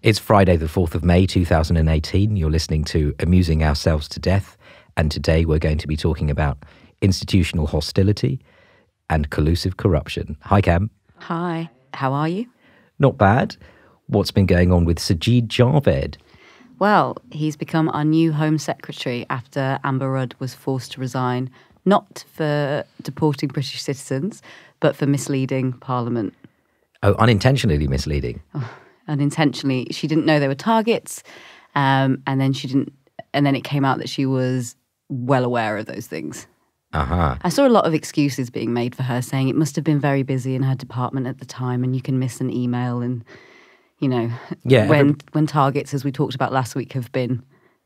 It's Friday, the 4th of May, 2018. You're listening to Amusing Ourselves to Death. And today we're going to be talking about institutional hostility and collusive corruption. Hi, Cam. Hi. How are you? Not bad. What's been going on with Sajid Javid? Well, he's become our new Home Secretary after Amber Rudd was forced to resign, not for deporting British citizens, but for misleading Parliament. Oh, unintentionally misleading. Unintentionally. She didn't know they were targets, and then it came out that she was well aware of those things. I saw a lot of excuses being made for her, saying it must have been very busy in her department at the time, and you can miss an email, and when targets, as we talked about last week, have been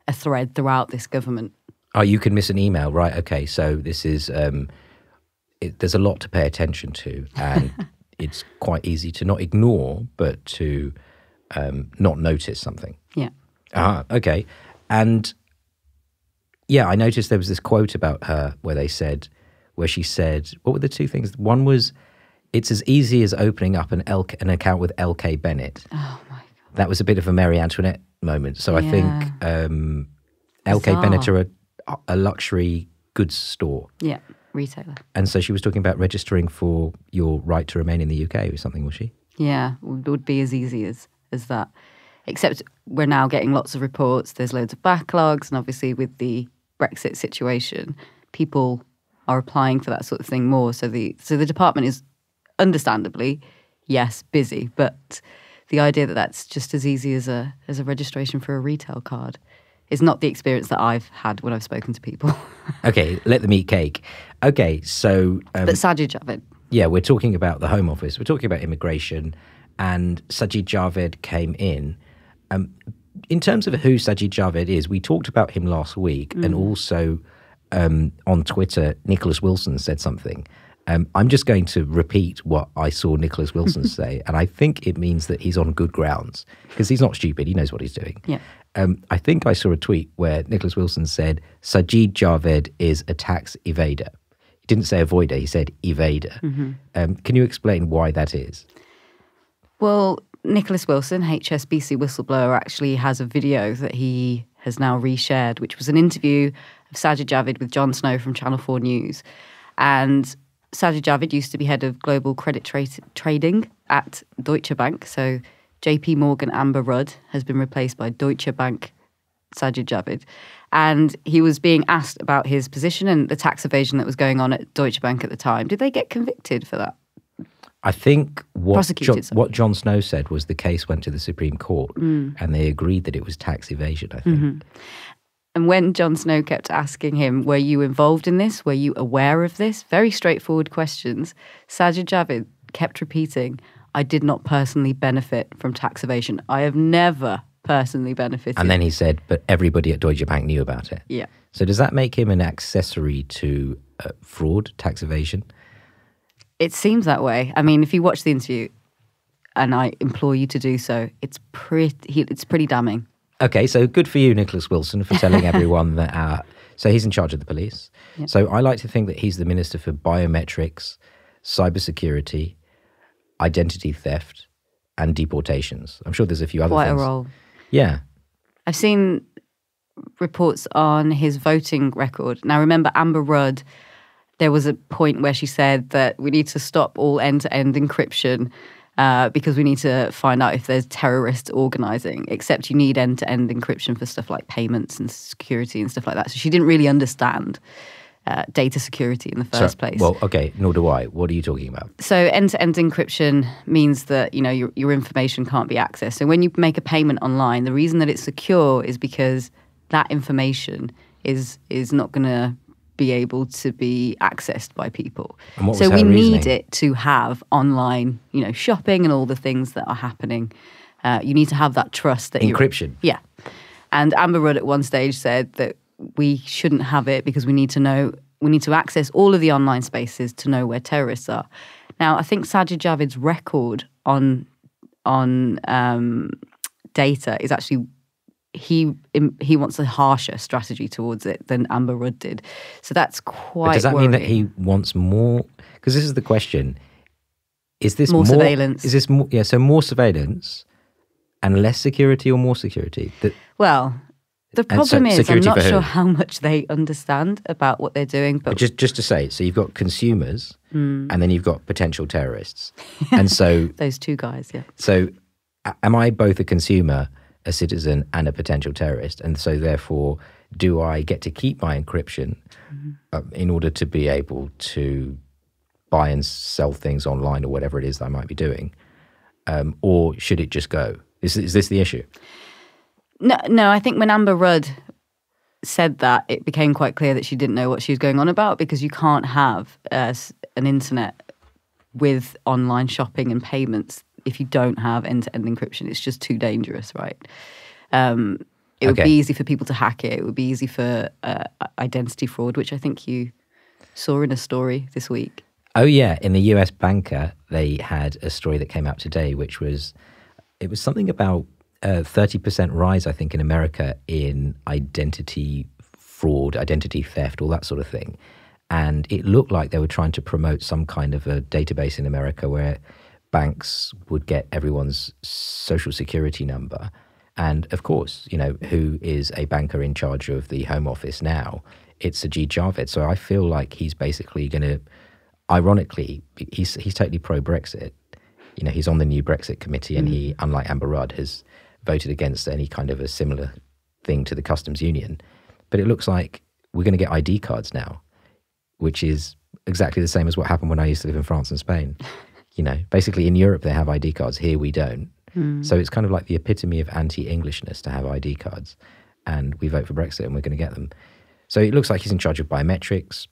a thread throughout this government. Oh, you can miss an email, right? Okay, so this is there's a lot to pay attention to, and it's quite easy to not ignore, but to not notice something. Yeah. Okay. And yeah, I noticed there was this quote about her where she said, what were the two things? One was, it's as easy as opening up an account with L.K. Bennett. Oh my God. That was a bit of a Marie Antoinette moment. So I think L.K. Bennett are a luxury goods store. Yeah, retailer. And so she was talking about registering for your right to remain in the UK or something, was she? Yeah, it would be as easy as that. Except we're now getting lots of reports. There's loads of backlogs. And obviously with the Brexit situation, people are applying for that sort of thing more. So the department is understandably, yes, busy. But the idea that that's just as easy as a registration for a retail card is not the experience that I've had when I've spoken to people. Okay, let them eat cake. Okay, so... but Sajid Javid. Yeah, we're talking about the Home Office. We're talking about immigration. And Sajid Javid came in. In terms of who Sajid Javid is, we talked about him last week. And also on Twitter, Nicholas Wilson said something. I'm just going to repeat what I saw Nicholas Wilson say. And I think it means that he's on good grounds. Because he's not stupid. He knows what he's doing. Yeah. I think I saw a tweet where Nicholas Wilson said, Sajid Javid is a tax evader. He didn't say avoider, he said evader. Can you explain why that is? Well, Nicholas Wilson, HSBC whistleblower, actually has a video that he has now reshared, which was an interview of Sajid Javid with Jon Snow from Channel 4 News. And Sajid Javid used to be head of global credit trading at Deutsche Bank. So JP Morgan Amber Rudd has been replaced by Deutsche Bank Sajid Javid. And he was being asked about his position and the tax evasion that was going on at Deutsche Bank at the time. Did they get convicted for that? I think what Jon Snow said was the case went to the Supreme Court and they agreed that it was tax evasion, I think. And when Jon Snow kept asking him, were you involved in this? Were you aware of this? Very straightforward questions. Sajid Javid kept repeating, I did not personally benefit from tax evasion. I have never personally benefited. And then he said, but everybody at Deutsche Bank knew about it. Yeah. So does that make him an accessory to fraud, tax evasion? It seems that way. I mean, if you watch the interview, and I implore you to do so, it's pretty damning. Okay, so good for you, Nicholas Wilson, for telling everyone that. So he's in charge of the police. Yep. So I like to think that he's the Minister for Biometrics, Cybersecurity, Identity Theft, and Deportations. I'm sure there's a few other things. Quite a role. Yeah. I've seen reports on his voting record. Now, remember Amber Rudd, there was a point where she said that we need to stop all end-to-end encryption because we need to find out if there's terrorist organising, except you need end-to-end encryption for stuff like payments and security and stuff like that. So she didn't really understand data security in the first place. Well, okay, nor do I. What are you talking about? So end-to-end encryption means that, your information can't be accessed. So when you make a payment online, the reason that it's secure is because that information is not going to be able to be accessed by people. And what was so her we reasoning? need it to have online, shopping and all the things that are happening. You need to have that trust that encryption. Yeah. And Amber Rudd at one stage said that we shouldn't have it because we need to access all of the online spaces to know where terrorists are. Now, I think Sajid Javid's record on data is actually he wants a harsher strategy towards it than Amber Rudd did. So that's quite But does that worrying. mean that he wants more? Because this is the question. Is this more surveillance? Is this more? Yeah, so more surveillance. And less security or more security? Well, the problem is I'm security not for who? sure how much they understand about what they're doing. But just to say, so you've got consumers and then you've got potential terrorists. And so those two guys, yeah. So am I both a consumer, a citizen, and a potential terrorist? And so therefore, do I get to keep my encryption in order to be able to buy and sell things online or whatever it is that I might be doing? Or should it just go? Is this the issue? No, I think when Amber Rudd said that, it became quite clear that she didn't know what she was going on about, because you can't have an internet with online shopping and payments if you don't have end-to-end encryption. It's just too dangerous, right? It would be easy for people to hack it. It would be easy for identity fraud, which I think you saw in a story this week. Oh, yeah. In the US Banker, they had a story that came out today, which was, it was something about 30% rise, I think, in America in identity fraud, identity theft, all that sort of thing. And it looked like they were trying to promote some kind of a database in America where banks would get everyone's social security number. And of course, you know, who is a banker in charge of the Home Office now? It's Sajid Javid. So I feel like he's basically going to, ironically, he's totally pro-Brexit. You know, he's on the new Brexit committee, and he, unlike Amber Rudd, has voted against any kind of a similar thing to the customs union. But it looks like we're going to get ID cards now, which is exactly the same as what happened when I used to live in France and Spain. You know, basically in Europe they have ID cards, here we don't. So it's kind of like the epitome of anti-Englishness to have ID cards, and we vote for Brexit and we're going to get them. So it looks like he's in charge of biometrics.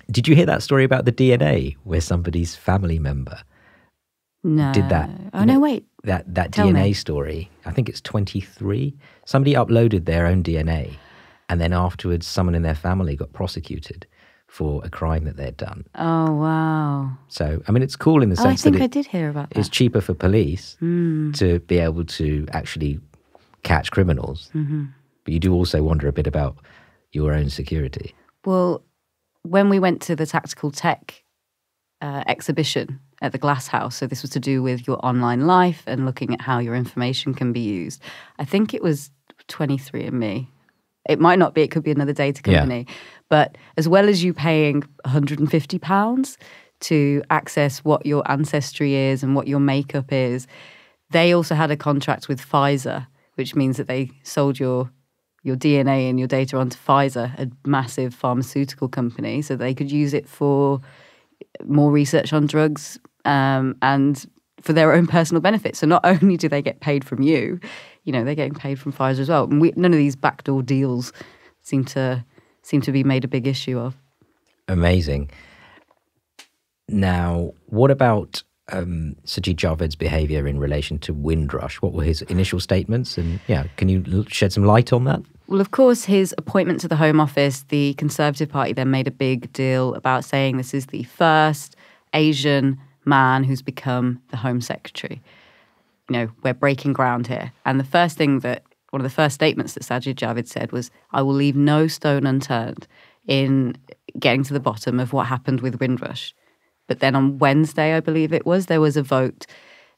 Did you hear that story about the DNA where somebody's family member did that? Oh, no, wait. That Tell DNA me. story, I think it's 23. Somebody uploaded their own DNA, and then afterwards someone in their family got prosecuted for a crime that they'd done. Oh, wow. So, I mean, it's cool in the sense I that think I did hear about that. it's cheaper for police to be able to actually catch criminals. But you do also wonder a bit about your own security. Well, when we went to the Tactical Tech exhibition at the Glass House, so this was to do with your online life and looking at how your information can be used. I think it was 23andMe. It might not be, it could be another data company. Yeah. But as well as you paying £150 to access what your ancestry is and what your makeup is, they also had a contract with Pfizer, which means that they sold your DNA and your data onto Pfizer, a massive pharmaceutical company, so they could use it for more research on drugs and for their own personal benefit. So not only do they get paid from you, you know, they're getting paid from Pfizer as well. And none of these backdoor deals seem to be made a big issue of. Amazing. Now, what about Sajid Javid's behaviour in relation to Windrush? What were his initial statements? And yeah, can you shed some light on that? Well, of course, his appointment to the Home Office, the Conservative Party then made a big deal about saying this is the first Asian man who's become the Home Secretary. You know, we're breaking ground here. And one of the first statements that Sajid Javid said was, I will leave no stone unturned in getting to the bottom of what happened with Windrush. But then on Wednesday, I believe it was, there was a vote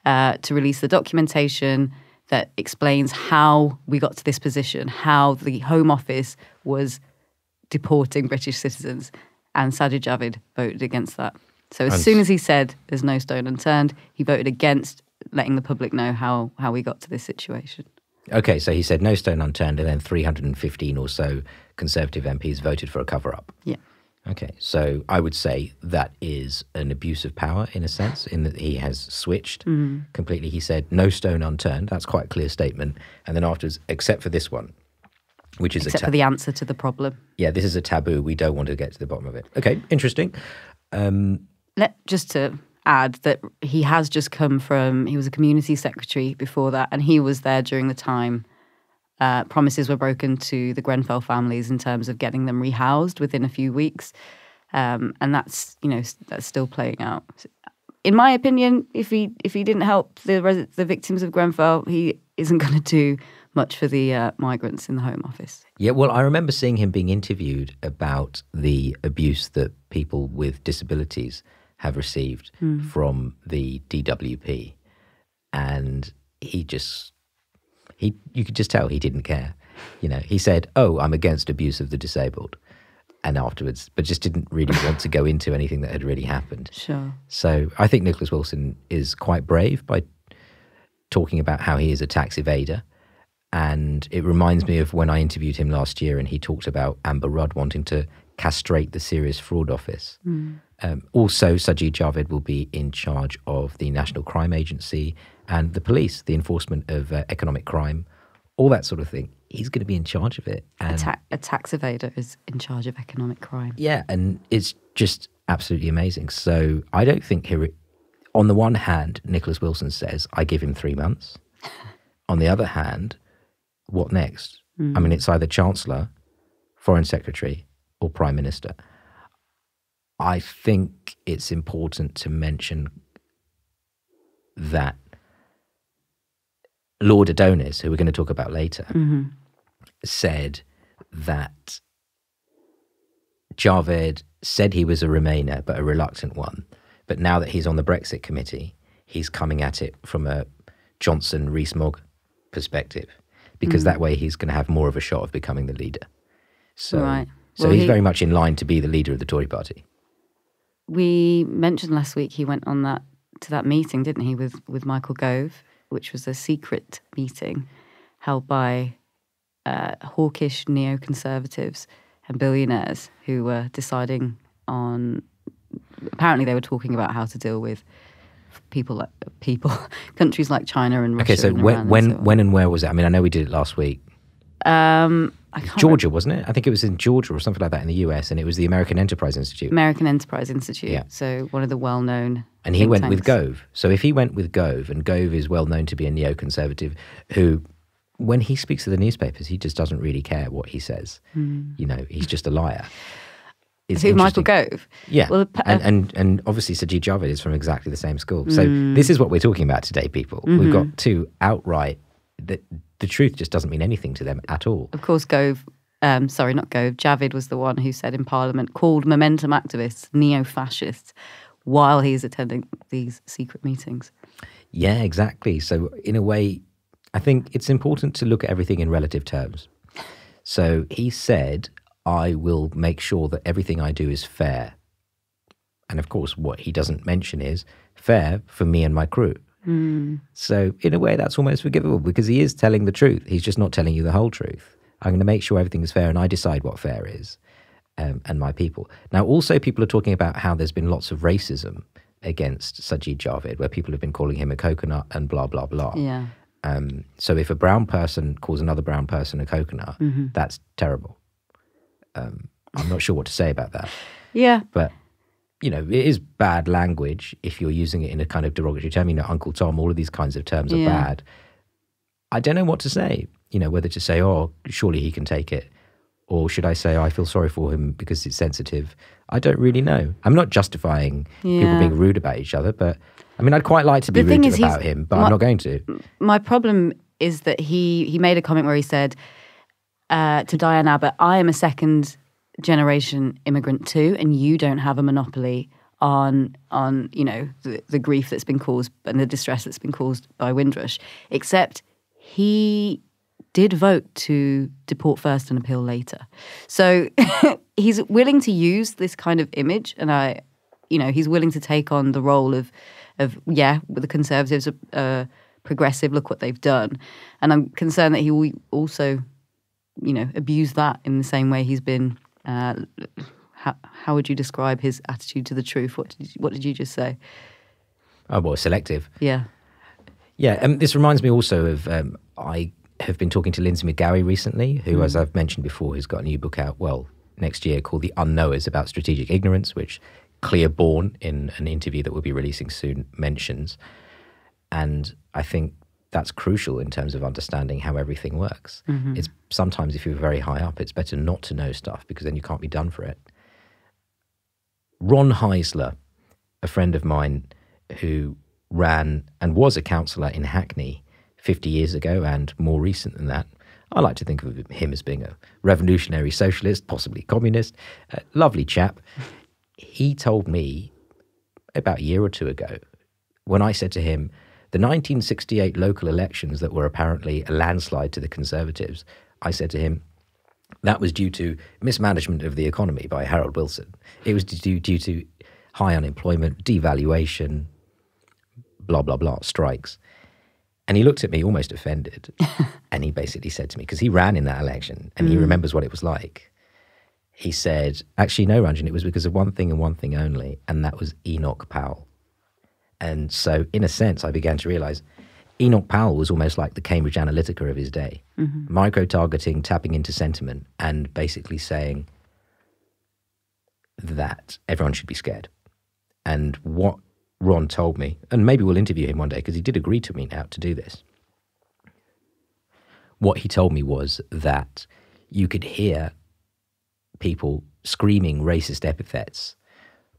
to release the documentation that explains how we got to this position, how the Home Office was deporting British citizens. And Sajid Javid voted against that. So as soon as he said there's no stone unturned, he voted against letting the public know how we got to this situation. Okay, so he said no stone unturned, and then 315 or so Conservative MPs voted for a cover-up. Yeah. Okay, so I would say that is an abuse of power in a sense, in that he has switched completely. He said no stone unturned. That's quite a clear statement. And then afterwards, except for this one, which is except for the answer to the problem. Yeah, this is a taboo. We don't want to get to the bottom of it. Okay, interesting. Just to add that he has just come from, he was a community secretary before that, and he was there during the time promises were broken to the Grenfell families in terms of getting them rehoused within a few weeks. And that's still playing out. In my opinion, if he didn't help the victims of Grenfell, he isn't going to do much for the migrants in the Home Office. Yeah, well, I remember seeing him being interviewed about the abuse that people with disabilities have received from the DWP. And he just You could just tell he didn't care. He said, "Oh, I'm against abuse of the disabled," and afterwards, but just didn't really want to go into anything that had really happened. Sure. So I think Nicholas Wilson is quite brave by talking about how he is a tax evader. And it reminds me of when I interviewed him last year and he talked about Amber Rudd wanting to castrate the Serious Fraud Office. Also, Sajid Javid will be in charge of the National Crime Agency and the police, the enforcement of economic crime, all that sort of thing. He's going to be in charge of it. And A tax evader is in charge of economic crime. yeah, and it's just absolutely amazing. So I don't think on the one hand, Nicholas Wilson says, I give him 3 months. On the other hand, what next? I mean, it's either Chancellor, Foreign Secretary, or Prime Minister. I think it's important to mention that Lord Adonis, who we're going to talk about later, said that Javid said he was a Remainer, but a reluctant one. But now that he's on the Brexit committee, he's coming at it from a Johnson-Rees-Mogg perspective, because that way he's going to have more of a shot of becoming the leader. So, Right. so Well, he's very much in line to be the leader of the Tory party. We mentioned last week he went on to that meeting, didn't he, with Michael Gove, which was a secret meeting held by hawkish neoconservatives and billionaires who were deciding on. Apparently, they were talking about how to deal with countries like China and Russia. Okay, so and Iran when and where was it? I mean, I know we did it last week. I can't Georgia, wasn't it? I think it was in Georgia or something like that in the US, and it was the American Enterprise Institute. American Enterprise Institute. Yeah. So one of the well-known. And he think went with tanks. Gove. So if he went with Gove, and Gove is well known to be a neoconservative who, when he speaks to the newspapers, he just doesn't really care what he says. He's just a liar. It's Who, Michael interesting. Gove? Yeah, Well, and obviously Sajid Javid is from exactly the same school. So this is what we're talking about today, people. We've got two outright, the truth just doesn't mean anything to them at all. Of course, Gove. Sorry, not Gove. Javid was the one who said in Parliament, called Momentum activists neo-fascists while he's attending these secret meetings. Yeah, exactly. So in a way, I think it's important to look at everything in relative terms. So he said, I will make sure that everything I do is fair. And of course, what he doesn't mention is fair for me and my crew. So in a way, that's almost forgivable because he is telling the truth. He's just not telling you the whole truth. I'm going to make sure everything is fair and I decide what fair is, and my people. Now, also people are talking about how there's been lots of racism against Sajid Javid, where people have been calling him a coconut and blah, blah, blah. Yeah. So if a brown person calls another brown person a coconut, that's terrible. I'm not sure what to say about that. Yeah. But, it is bad language if you're using it in a kind of derogatory term. Uncle Tom, all of these kinds of terms are bad. I don't know what to say, whether to say, oh, surely he can take it. Or should I say, I feel sorry for him because it's sensitive? I don't really know. I'm not justifying people being rude about each other, but I mean, I'd quite like to be rude about him, but I'm not going to. My problem is that he made a comment where he said to Diane Abbott, I am a second generation immigrant too, and you don't have a monopoly on the grief that's been caused and the distress that's been caused by Windrush, except he did vote to deport first and appeal later. So he's willing to use this kind of image, and he's willing to take on the role of the Conservatives are progressive, look what they've done. And I'm concerned that he will also, abuse that in the same way he's been. How would you describe his attitude to the truth? What did you just say? Oh, well, selective. Yeah. Yeah, this reminds me also of, I have been talking to Lindsay McGowie recently, who, as I've mentioned before, has got a new book out, next year, called The Unknowers, about strategic ignorance, which Clearborn, in an interview that we'll be releasing soon, mentions. And I think that's crucial in terms of understanding how everything works. It's sometimes, if you're very high up, it's better not to know stuff because then you can't be done for it. Ron Heisler, a friend of mine who ran and was a councillor in Hackney 50 years ago and more recent than that. I like to think of him as being a revolutionary socialist, possibly communist, lovely chap. He told me about a year or two ago, when I said to him, The 1968 local elections that were apparently a landslide to the Conservatives, I said to him, that was due to mismanagement of the economy by Harold Wilson. It was due to high unemployment, devaluation, blah, blah, blah, strikes. And he looked at me almost offended. And he basically said to me, because he ran in that election and he remembers what it was like. He said, actually, no, Ranjan, it was because of one thing and one thing only, and that was Enoch Powell. And so, in a sense, I began to realize Enoch Powell was almost like the Cambridge Analytica of his day. Micro-targeting, tapping into sentiment, and basically saying that everyone should be scared. And what Ron told me, and maybe we'll interview him one day because he did agree to me now to do this. What he told me was that you could hear people screaming racist epithets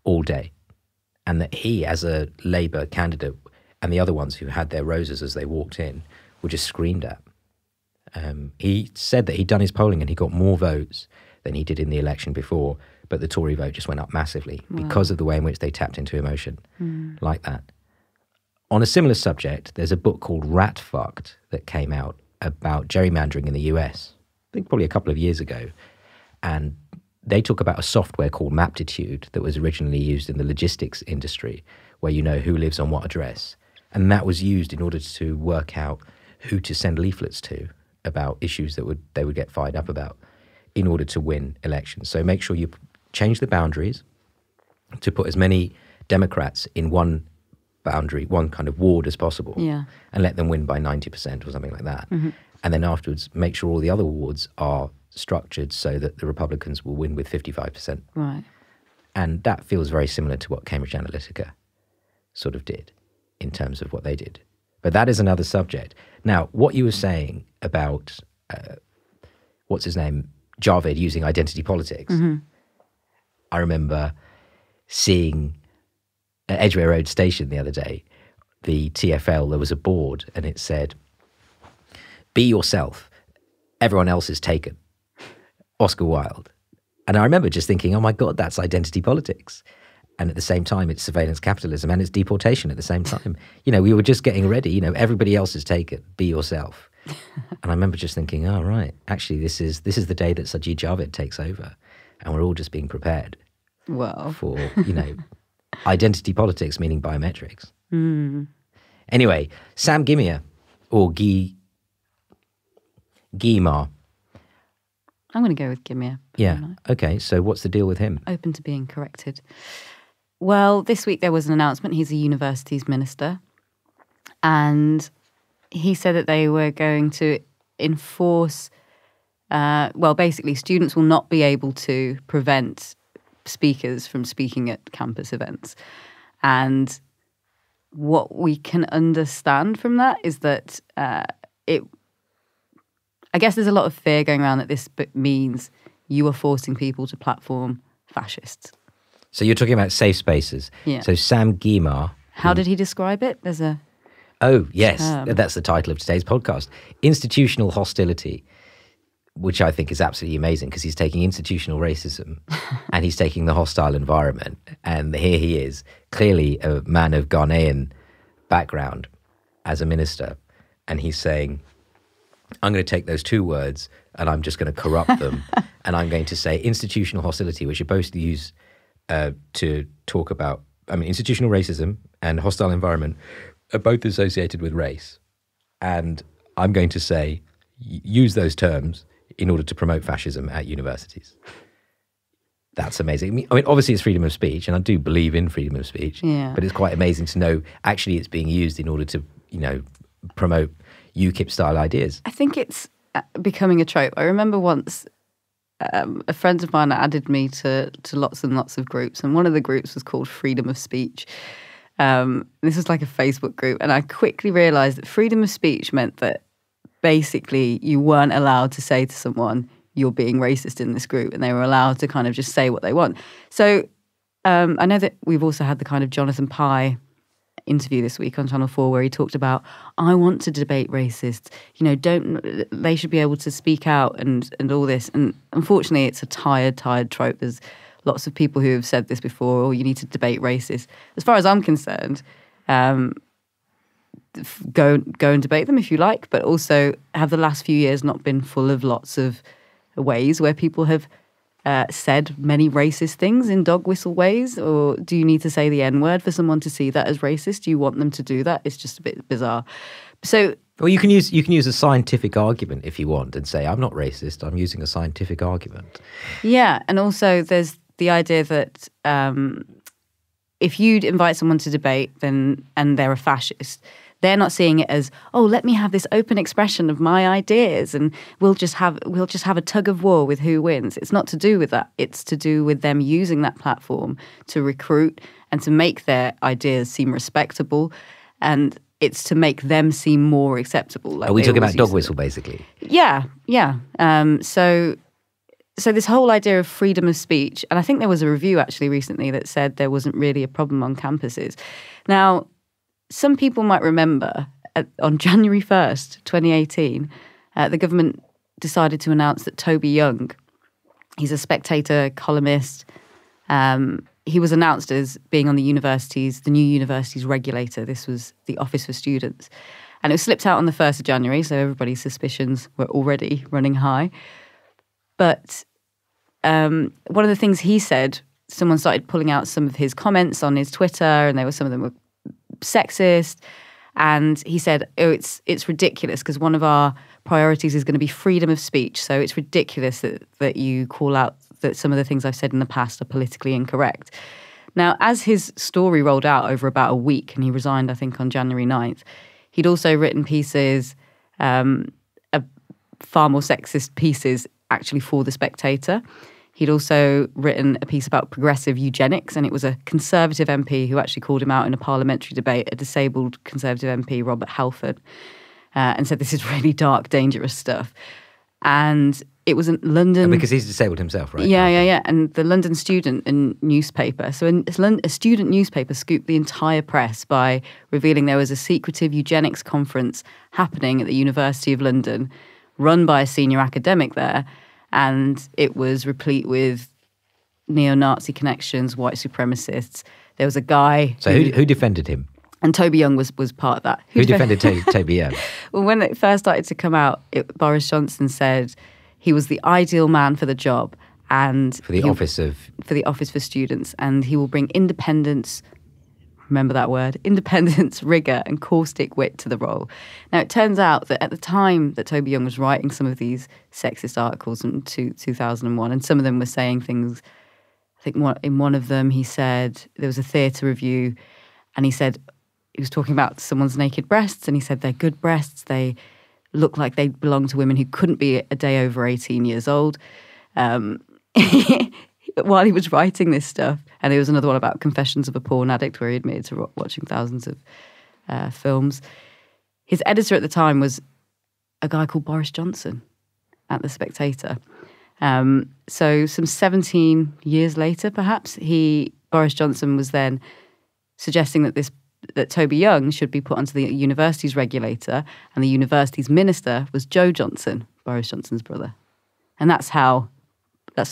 all day, and that he, as a Labour candidate, and the other ones who had their roses as they walked in, were just screamed at. He said that he'd done his polling and he got more votes than he did in the election before, but the Tory vote just went up massively because of the way in which they tapped into emotion like that. On a similar subject, there's a book called Rat Fucked that came out about gerrymandering in the US, I think probably a couple of years ago. And they talk about a software called Maptitude that was originally used in the logistics industry, where you know who lives on what address. And that was used in order to work out who to send leaflets to about issues that they would get fired up about in order to win elections. So make sure you change the boundaries to put as many Democrats in one boundary, one kind of ward as possible, and let them win by 90% or something like that. And then afterwards, make sure all the other wards are structured so that the Republicans will win with 55%. Right. And that feels very similar to what Cambridge Analytica sort of did in terms of what they did. But that is another subject. Now, what you were saying about, what's his name, Javid using identity politics, I remember seeing at Edgware Road Station the other day, the TfL, there was a board and it said, "Be yourself, everyone else is taken." Oscar Wilde. And I remember just thinking, oh my God, that's identity politics. And at the same time, it's surveillance capitalism and it's deportation at the same time. You know, we were just getting ready, you know, everybody else is taken, be yourself. And I remember just thinking, oh, right, actually, this is the day that Sajid Javid takes over. And we're all just being prepared for, you know, identity politics, meaning biometrics. Anyway, Sam Gyimah, or Gyimah. I'm going to go with Gyimah. Yeah. Okay. So what's the deal with him? Open to being corrected. Well, this week there was an announcement. He's a universities minister. And he said that they were going to enforce, basically students will not be able to prevent speakers from speaking at campus events. And what we can understand from that is that I guess there's a lot of fear going around that this means you are forcing people to platform fascists. So you're talking about safe spaces. Yeah. So Sam Gyimah. How did he describe it? There's a... Oh, yes. That's the title of today's podcast. Institutional hostility, which I think is absolutely amazing because he's taking institutional racism and he's taking the hostile environment. And here he is, clearly a man of Ghanaian background as a minister. And he's saying, I'm going to take those two words and I'm just going to corrupt them. And I'm going to say institutional hostility, which you're both use to talk about. I mean, institutional racism and hostile environment are both associated with race. And I'm going to say, use those terms in order to promote fascism at universities. That's amazing. I mean, obviously it's freedom of speech, and I do believe in freedom of speech. Yeah. But it's quite amazing to know actually it's being used in order to, you know, promote UKIP-style ideas. I think it's becoming a trope. I remember once a friend of mine added me to lots and lots of groups, and one of the groups was called Freedom of Speech. This was like a Facebook group, and I quickly realised that freedom of speech meant that basically you weren't allowed to say to someone, you're being racist in this group, and they were allowed to kind of just say what they want. So I know that we've also had the kind of Jonathan Pye interview this week on Channel 4 where he talked about, I want to debate racists, you know, they should be able to speak out and all this. And unfortunately, it's a tired trope. There's lots of people who have said this before, you need to debate racists. As far as I'm concerned, go and debate them if you like, but also have the last few years not been full of lots of ways where people have said many racist things in dog whistle ways? Or do you need to say the N-word for someone to see that as racist? Do you want them to do that? It's just a bit bizarre. So, well, you can use a scientific argument if you want and say, I'm not racist, I'm using a scientific argument. Yeah, and also there's the idea that if you'd invite someone to debate and they're a fascist, they're not seeing it as, oh, let me have this open expression of my ideas and we'll just have a tug of war with who wins. It's not to do with that. It's to do with them using that platform to recruit and to make their ideas seem respectable, and it's to make them seem more acceptable. Like, are we talking about dog whistle, basically? Yeah. So this whole idea of freedom of speech, and I think there was a review actually recently that said there wasn't really a problem on campuses. Now, some people might remember on January 1st, 2018, the government decided to announce that Toby Young, he's a Spectator columnist, he was announced as being on the new university's regulator. This was the Office for Students. And it was slipped out on the 1st of January, so everybody's suspicions were already running high. But one of the things he said, someone started pulling out some of his comments on his Twitter, and some of them were sexist, and he said, oh, it's ridiculous because one of our priorities is going to be freedom of speech, so it's ridiculous that you call out that some of the things I've said in the past are politically incorrect. Now, as his story rolled out over about a week, and he resigned, I think, on January 9th, he'd also written pieces, far more sexist pieces, actually, for The Spectator. He'd also written a piece about progressive eugenics, and it was a Conservative MP who actually called him out in a parliamentary debate, a disabled Conservative MP, Robert Halford, and said this is really dark, dangerous stuff. And it was in London... because he's disabled himself, right? Yeah. And the London Student newspaper. So a student newspaper scooped the entire press by revealing there was a secretive eugenics conference happening at the University of London, run by a senior academic there, and it was replete with neo-Nazi connections, white supremacists. There was a guy... So who defended him? And Toby Young was part of that. Who defended Toby Young? Well, when it first started to come out, Boris Johnson said he was the ideal man for the job, and for the Office for Students, and he will bring independence. Remember that word: independence, rigor, and caustic wit to the role. Now, it turns out that at the time that Toby Young was writing some of these sexist articles in 2001, and some of them were saying things. I think in one of them he said there was a theatre review, and he said. He was talking about someone's naked breasts, and he said they're good breasts. They look like they belong to women who couldn't be a day over 18 years old. While he was writing this stuff, and there was another one about Confessions of a Porn Addict, where he admitted to watching thousands of films. His editor at the time was a guy called Boris Johnson at The Spectator. So some 17 years later, perhaps, Boris Johnson was then suggesting that Toby Young should be put onto the university's regulator, and the university's minister was Joe Johnson, Boris Johnson's brother. And that's a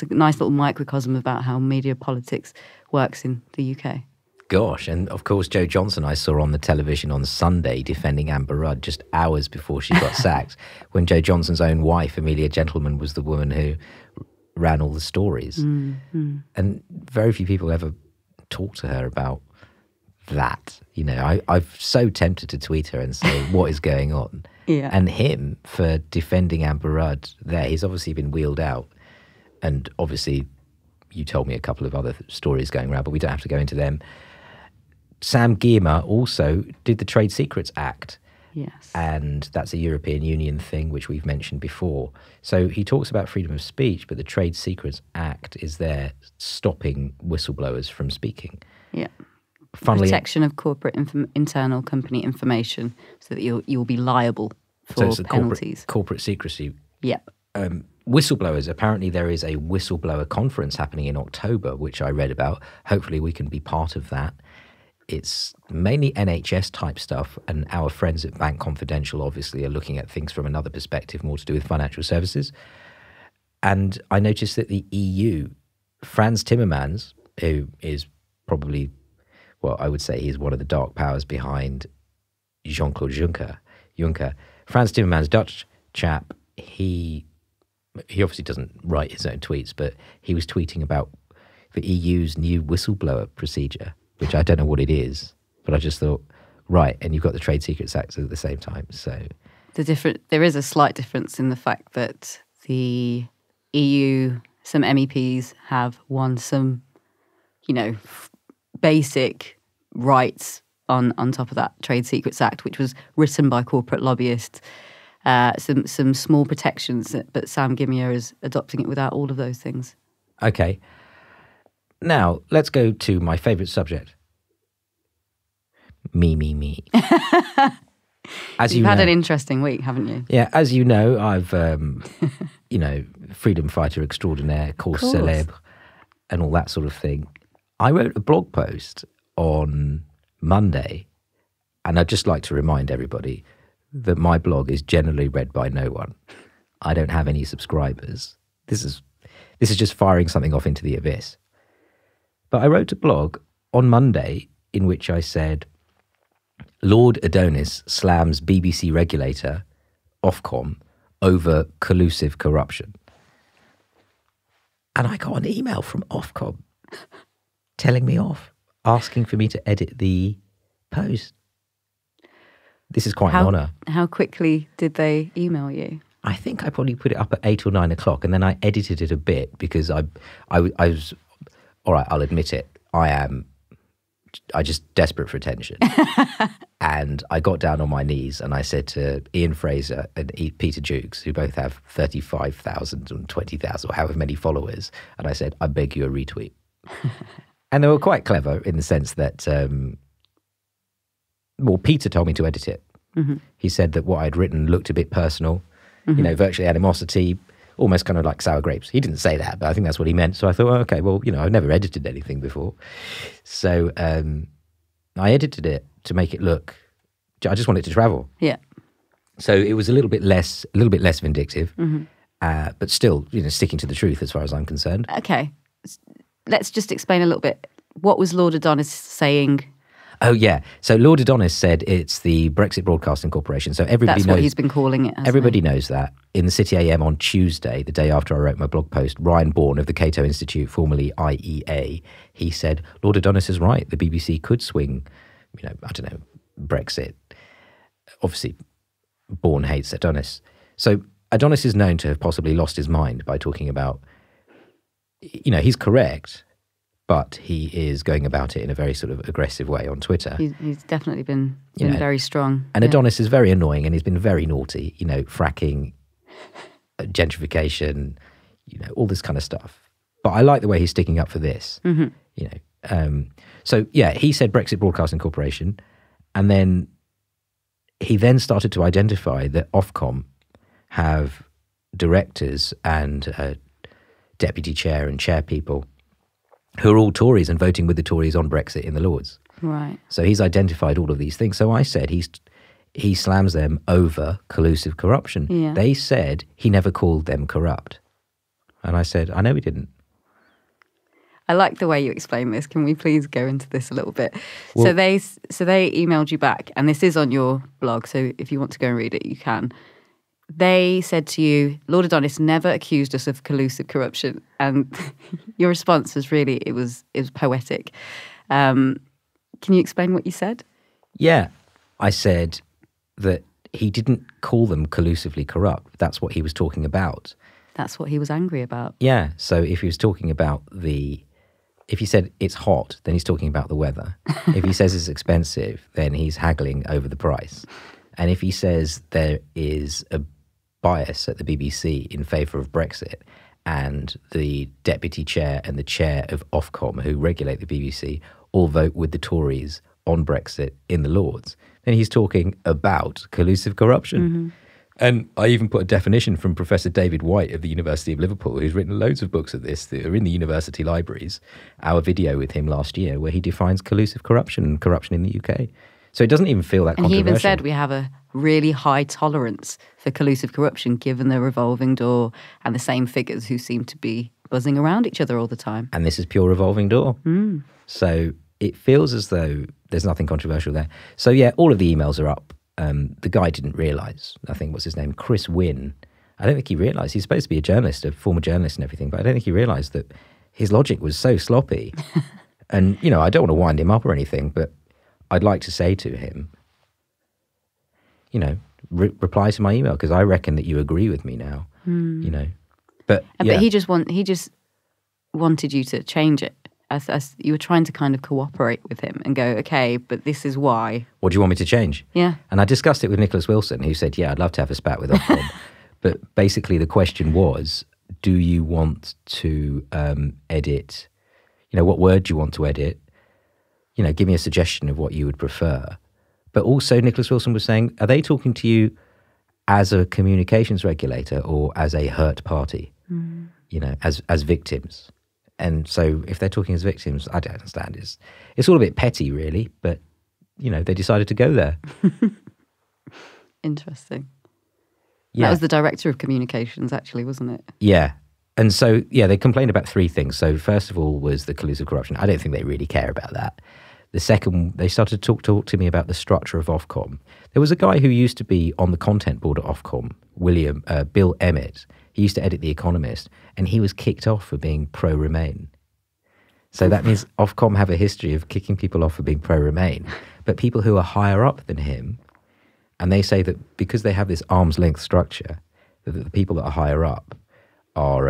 nice little microcosm about how media politics works in the UK. Gosh, and of course Joe Johnson I saw on the television on Sunday defending Amber Rudd just hours before she got sacked, when Joe Johnson's own wife, Amelia Gentleman, was the woman who ran all the stories. Mm-hmm. And very few people ever talk to her about that. You know, I'm so tempted to tweet her and say, what is going on? Yeah. And him for defending Amber Rudd there. He's obviously been wheeled out. And obviously, you told me a couple of other stories going around, but we don't have to go into them. Sam Gyimah also did the Trade Secrets Act. Yes. And that's a European Union thing, which we've mentioned before. So he talks about freedom of speech, but the Trade Secrets Act is there stopping whistleblowers from speaking. Yeah. Protection of corporate internal company information, so that you'll be liable for penalties. Corporate secrecy. Yep. Whistleblowers, apparently there is a Whistleblower Conference happening in October, which I read about. Hopefully we can be part of that. It's mainly NHS type stuff, and our friends at Bank Confidential obviously are looking at things from another perspective, more to do with financial services. And I noticed that the EU, Frans Timmermans, who is probably... well, I would say he's one of the dark powers behind Jean-Claude Juncker. Franz Timmermans, Dutch chap, he obviously doesn't write his own tweets, but he was tweeting about the EU's new whistleblower procedure, which I don't know what it is, but I just thought, right, and you've got the Trade Secrets Act at the same time. So there is a slight difference in the fact that the EU, some MEPs have won some, basic rights on top of that Trade Secrets Act, which was written by corporate lobbyists. Some small protections, but Sam Gyimah is adopting it without all of those things. Okay. Now, let's go to my favourite subject. Me. As You've had an interesting week, haven't you? Yeah, as you know, I've, freedom fighter extraordinaire, course célèbre, and all that sort of thing. I wrote a blog post on Monday, and I'd just like to remind everybody that my blog is generally read by no one. I don't have any subscribers. This is just firing something off into the abyss. But I wrote a blog on Monday in which I said, Lord Adonis slams BBC regulator Ofcom over collusive corruption. And I got an email from Ofcom telling me off, asking for me to edit the post. This is quite an honour. How quickly did they email you? I think I probably put it up at 8 or 9 o'clock, and then I edited it a bit because I was, all right, I'll admit it, I just desperate for attention. And I got down on my knees and I said to Ian Fraser and Peter Jukes, who both have 35,000 and 20,000 or however many followers, and I said, I beg you a retweet. And they were quite clever in the sense that, Peter told me to edit it. Mm-hmm. He said that what I'd written looked a bit personal, virtually animosity, almost kind of like sour grapes. He didn't say that, but I think that's what he meant. So I thought, okay, well, I've never edited anything before. So I edited it to make it look, I just want it to travel. Yeah. So it was a little bit less vindictive, but still, sticking to the truth as far as I'm concerned. Okay. Let's just explain a little bit. What was Lord Adonis saying? Oh, yeah. So Lord Adonis said it's the Brexit Broadcasting Corporation. So everybody knows. That's what he's been calling it. Everybody knows that. In the City AM on Tuesday, the day after I wrote my blog post, Ryan Bourne of the Cato Institute, formerly IEA, he said, Lord Adonis is right. The BBC could swing, Brexit. Obviously, Bourne hates Adonis. So Adonis is known to have possibly lost his mind by talking about, he's correct, but he is going about it in a very sort of aggressive way on Twitter. He's definitely been very strong. And Adonis is very annoying, and he's been very naughty, fracking, gentrification, all this kind of stuff. But I like the way he's sticking up for this, So, yeah, he said Brexit Broadcasting Corporation, and then he then started to identify that Ofcom have directors and deputy chair and chair people who are all Tories and voting with the Tories on Brexit in the Lords. Right. So he's identified all of these things. So I said he slams them over collusive corruption. Yeah. They said he never called them corrupt. And I said, I know he didn't. I like the way you explain this. Can we please go into this a little bit? Well, so they emailed you back, and this is on your blog, so if you want to go and read it, you can. They said to you, Lord Adonis never accused us of collusive corruption. And your response was really, it was poetic. Can you explain what you said? Yeah. I said that he didn't call them collusively corrupt. That's what he was talking about. That's what he was angry about. Yeah. So if he was talking about if he said it's hot, then he's talking about the weather. If he says it's expensive, then he's haggling over the price. And if he says there is a bias at the BBC in favour of Brexit, and the deputy chair and the chair of Ofcom, who regulate the BBC, all vote with the Tories on Brexit in the Lords, then he's talking about collusive corruption. Mm-hmm. And I even put a definition from Professor David White of the University of Liverpool, who's written loads of books of this that are in the university libraries, our video with him last year, where he defines collusive corruption and corruption in the UK. So it doesn't even feel that controversial. And he even said we have a really high tolerance for collusive corruption, given the revolving door and the same figures who seem to be buzzing around each other all the time. And this is pure revolving door. Mm. So it feels as though there's nothing controversial there. So yeah, all of the emails are up. The guy didn't realise, I think, what's his name? Chris Wynn. I don't think he realised. He's supposed to be a journalist, a former journalist and everything, but I don't think he realised that his logic was so sloppy. And, you know, I don't want to wind him up or anything, but I'd like to say to him, you know, reply to my email, because I reckon that you agree with me now, you know. But he just wanted you to change it. As you were trying to kind of cooperate with him and go, okay, but this is why. What do you want me to change? Yeah. And I discussed it with Nicholas Wilson, who said, yeah, I'd love to have a spat with Ofcom. But basically the question was, do you want to edit, you know, what word do you want to edit? You know, give me a suggestion of what you would prefer. But also Nicholas Wilson was saying, are they talking to you as a communications regulator or as a hurt party? You know, as victims? And so if they're talking as victims, I don't understand. It's all a bit petty, really, but, you know, they decided to go there. Interesting. Yeah. That was the director of communications, actually, wasn't it? Yeah. And so, yeah, they complained about three things. So first of all was the collusive corruption. I don't think they really care about that. The second, they started to talk to me about the structure of Ofcom. There was a guy who used to be on the content board at Ofcom, Bill Emmett. He used to edit The Economist, and he was kicked off for being pro-Remain. So that means Ofcom have a history of kicking people off for being pro-Remain. But people who are higher up than him, and they say that because they have this arm's length structure, that the people that are higher up are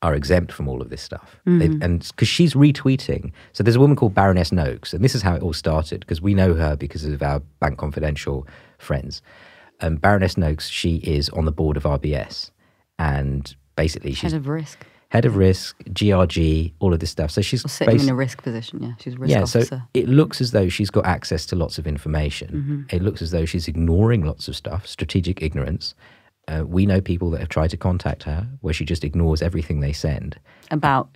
exempt from all of this stuff. And because she's retweeting. So there's a woman called Baroness Noakes, and this is how it all started, because we know her because of our Bank Confidential friends. Baroness Noakes, she is on the board of RBS, and basically she's head of risk, GRG, all of this stuff. So she's sitting in a risk position. Yeah, she's a risk officer. So it looks as though she's got access to lots of information. It looks as though she's ignoring lots of stuff, strategic ignorance. We know people that have tried to contact her where she just ignores everything they send about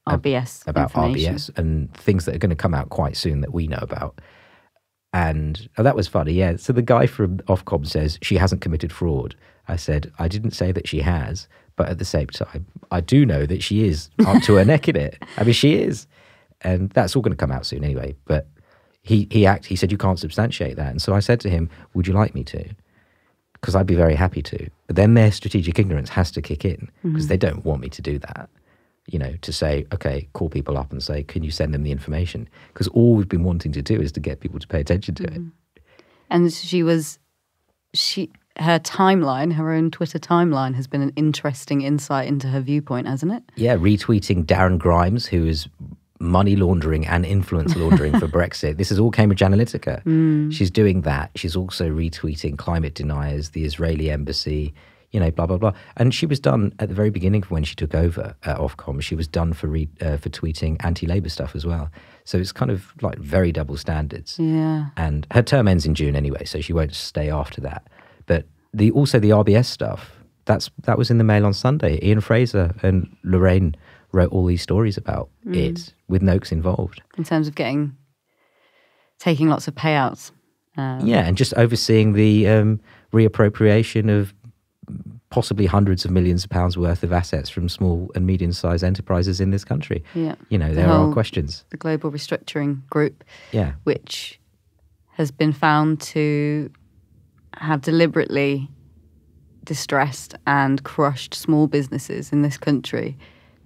RBS RBS and things that are going to come out quite soon that we know about. And that was funny, yeah. So the guy from Ofcom says she hasn't committed fraud. I said, I didn't say that she has, but at the same time, I do know that she is up to her neck in it. I mean, she is. And that's all going to come out soon anyway. But he said, you can't substantiate that. And so I said to him, would you like me to? Because I'd be very happy to. But then their strategic ignorance has to kick in, because they don't want me to do that. You know, to say, okay, call people up and say, can you send them the information? Because all we've been wanting to do is to get people to pay attention to it. And her timeline, her own Twitter timeline, has been an interesting insight into her viewpoint, hasn't it? Yeah, retweeting Darren Grimes, who is money laundering and influence laundering for Brexit. This is all Cambridge Analytica. She's doing that. She's also retweeting climate deniers, the Israeli embassy, you know, blah, blah, blah. And she was done at the very beginning of when she took over at Ofcom. She was done for tweeting anti-Labour stuff as well. So it's kind of like very double standards. Yeah. And her term ends in June anyway, so she won't stay after that. But also the RBS stuff, that was in the Mail on Sunday. Ian Fraser and Lorraine wrote all these stories about it with Noakes involved. In terms of taking lots of payouts. Yeah, and just overseeing the reappropriation of possibly hundreds of millions of pounds worth of assets from small and medium-sized enterprises in this country. Yeah. You know, there are questions. The Global Restructuring Group, yeah, which has been found to have deliberately distressed and crushed small businesses in this country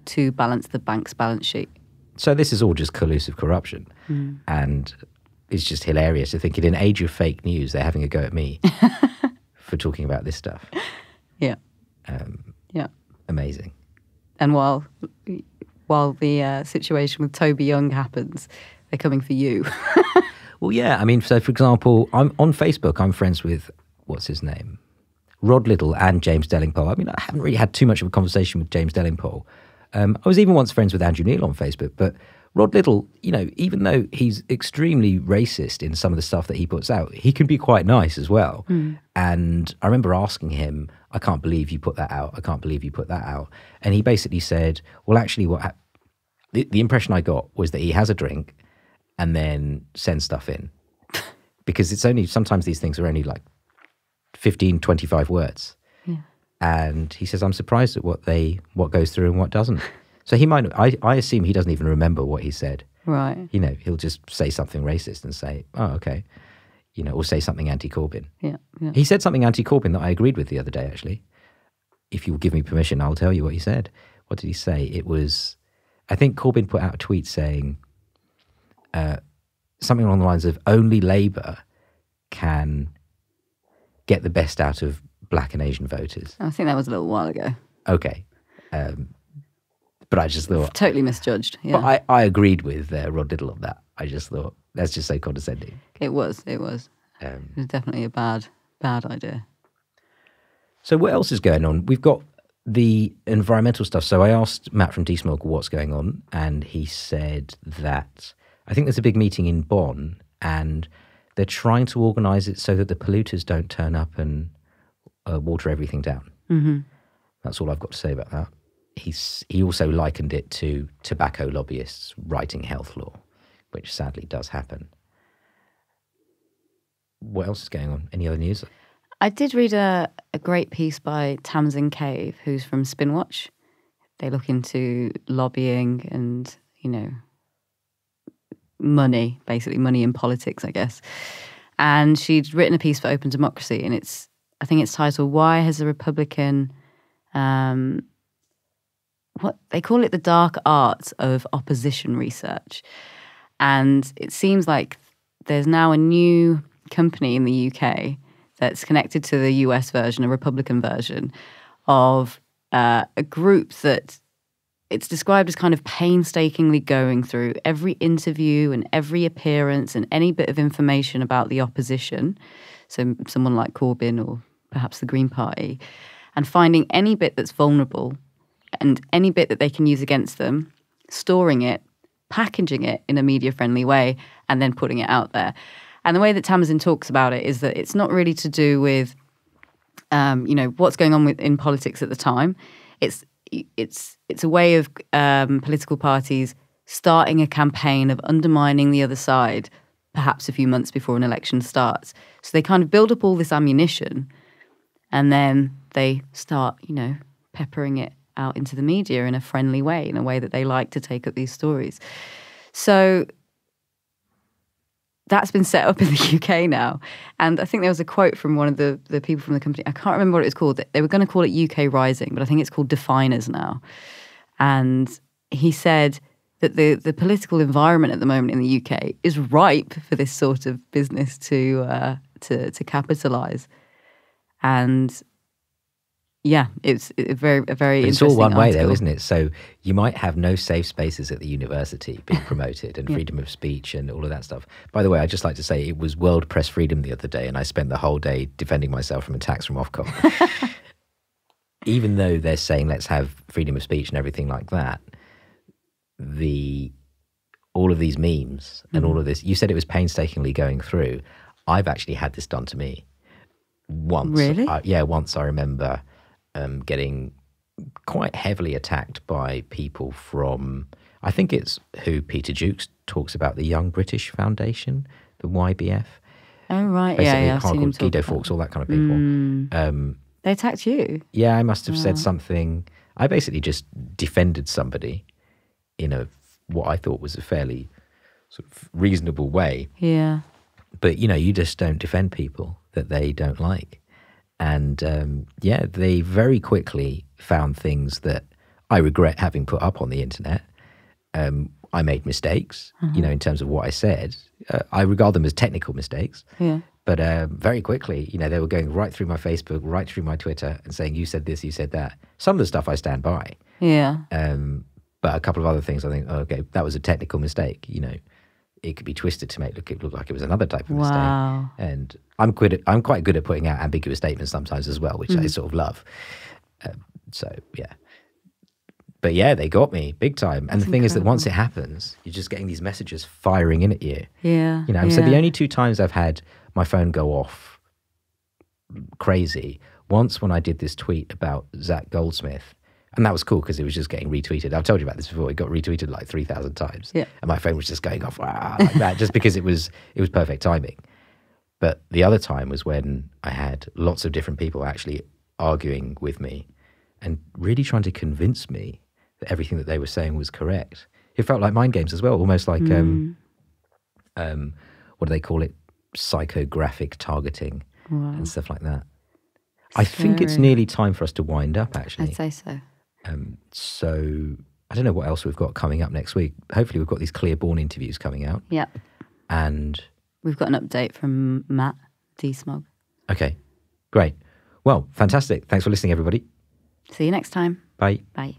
to balance the bank's balance sheet. So this is all just collusive corruption. And it's just hilarious to think in an age of fake news, they're having a go at me for talking about this stuff. Yeah. Yeah. Amazing. And while the situation with Toby Young happens, they're coming for you. Well, yeah. I mean, so for example, I'm on Facebook. I'm friends with, what's his name? Rod Liddle and James Delingpole. I mean, I haven't really had too much of a conversation with James Delingpole. I was even once friends with Andrew Neil on Facebook, but Rod Liddle, you know, even though he's extremely racist in some of the stuff that he puts out, he can be quite nice as well. And I remember asking him, I can't believe you put that out. I can't believe you put that out. And he basically said, well, actually, the impression I got was that he has a drink and then sends stuff in. Because sometimes these things are only like 15, 25 words. Yeah. And he says, I'm surprised at what goes through and what doesn't. So he might, I assume he doesn't even remember what he said. Right. You know, he'll just say something racist and say, oh, okay. You know, or say something anti-Corbyn. Yeah. He said something anti-Corbyn that I agreed with the other day, actually. If you'll give me permission, I'll tell you what he said. What did he say? It was, I think Corbyn put out a tweet saying something along the lines of only Labour can get the best out of black and Asian voters. I think that was a little while ago. Okay. But I just thought... Totally misjudged, yeah. But I agreed with Rod Liddle on that. I just thought, that's just so condescending. It was. It was definitely a bad idea. So what else is going on? We've got the environmental stuff. So I asked Matt from Desmoke what's going on, and he said that I think there's a big meeting in Bonn, and they're trying to organise it so that the polluters don't turn up and water everything down. Mm-hmm. That's all I've got to say about that. He also likened it to tobacco lobbyists writing health law, which sadly does happen. What else is going on? Any other news? I did read a great piece by Tamsin Cave, who's from Spinwatch. They look into lobbying and, you know, money, basically money in politics, I guess. And she'd written a piece for Open Democracy, and I think it's titled, Why Has a Republican... what they call it, the dark arts of opposition research. And it seems like there's now a new company in the UK that's connected to the US version, a Republican version, of a group that it's described as kind of painstakingly going through every interview and every appearance and any bit of information about the opposition, so someone like Corbyn or perhaps the Green Party, and finding any bit that's vulnerable and any bit that they can use against them, storing it, packaging it in a media-friendly way, and then putting it out there. And the way that Tamsin talks about it is that it's not really to do with, you know, what's going on in politics at the time. It's a way of political parties starting a campaign of undermining the other side, perhaps a few months before an election starts. So they kind of build up all this ammunition, and then they start, you know, peppering it out into the media in a friendly way, in a way that they like to take up these stories. So that's been set up in the UK now. And I think there was a quote from one of the people from the company. I can't remember what it was called. They were going to call it UK Rising, but I think it's called Definers now. And he said that the political environment at the moment in the UK is ripe for this sort of business to capitalise. And yeah, it's a very but interesting it's all one way article. though, isn't it? So you might have no safe spaces at the university being promoted and freedom of speech and all of that stuff. By the way, I'd just like to say it was World Press Freedom the other day, and I spent the whole day defending myself from attacks from Ofcom. Even though they're saying let's have freedom of speech and everything like that, all of these memes and all of this, you said it was painstakingly going through. I've actually had this done to me once. Really? Once I remember getting quite heavily attacked by people from, I think it's who Peter Jukes talks about, the Young British Foundation, the YBF. Oh, right. Basically, Yeah. I've seen him talk Guido about Fawkes, all that kind of people. They attacked you? Yeah, I must have said something. I basically just defended somebody in what I thought was a fairly sort of reasonable way. Yeah. But, you know, you just don't defend people that they don't like. And, they very quickly found things that I regret having put up on the internet. I made mistakes, you know, in terms of what I said. I regard them as technical mistakes. Yeah. But very quickly, you know, they were going right through my Facebook, right through my Twitter and saying, you said this, you said that. Some of the stuff I stand by. Yeah. But a couple of other things I think, okay, that was a technical mistake, you know. It could be twisted to make it look like it was another type of mistake. And I'm quite good at putting out ambiguous statements sometimes as well, which I sort of love. But yeah, they got me big time. And the thing is that once it happens, you're just getting these messages firing in at you. Yeah. You know, so the only two times I've had my phone go off crazy, once when I did this tweet about Zach Goldsmith, and that was cool because it was just getting retweeted. I've told you about this before. It got retweeted like 3,000 times. Yeah. And my phone was just going off like that just because it was perfect timing. But the other time was when I had lots of different people actually arguing with me and really trying to convince me that everything that they were saying was correct. It felt like mind games as well, almost like what do they call it? Psychographic targeting and stuff like that. I think it's nearly time for us to wind up, actually. I'd say so. So I don't know what else we've got coming up next week. Hopefully we've got these Clearborn interviews coming out. Yeah. And we've got an update from Matt D-Smog. Okay, great. Well, fantastic. Thanks for listening, everybody. See you next time. Bye. Bye.